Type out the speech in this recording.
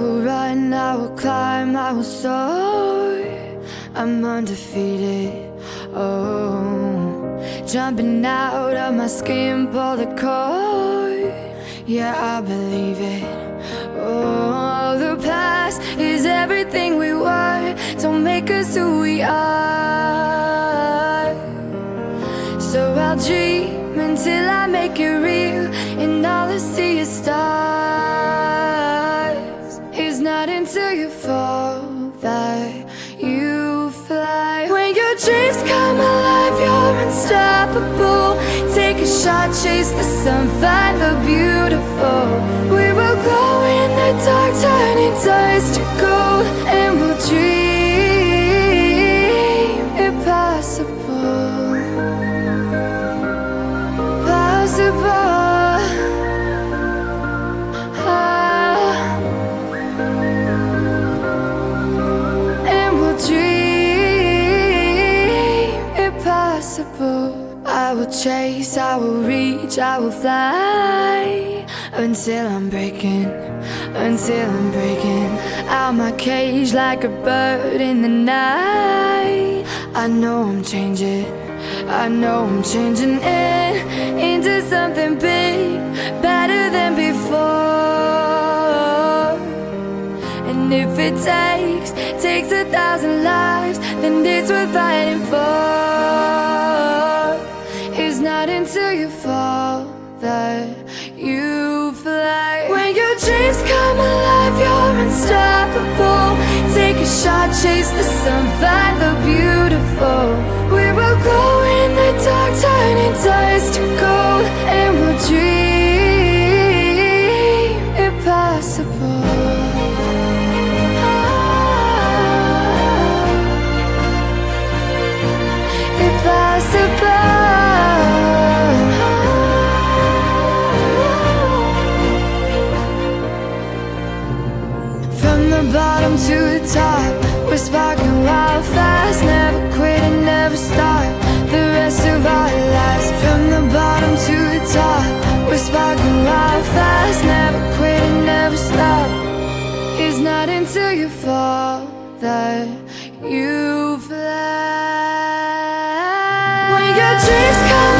will run, I will climb, I will soar. I'm undefeated, oh. Jumping out of my skin, pull the cord. Yeah, I believe it. Oh, the past is everything we were. Don't make us who we are. So I'll dream until I make it real, and all I see is stars. It's not until you fall that you fly. When your dreams come alive, you're unstoppable. Take a shot, chase the sun, find the beautiful. We will glow in the dark, turning dust to gold, and we'll dream impossible. And we'll dream impossible. I will chase, I will reach, I will fly until I'm breaking out my cage like a bird in the night. I know I'm changing into something big, better than before. And if it takes 1,000 lives, then it's worth fighting for. It's not until you fall that you fly. When your dreams come alive, you're unstoppable. Take a shot, chase the sun, find the beautiful. We will go in the dark, turning dust to gold, and we'll dream impossible. From the bottom to the top, we're sparking wild fast. Never quit and never stop the rest of our lives. From the bottom to the top, we're sparking wild fast. Never quit and never stop. It's not until you fall that you fly. When your dreams come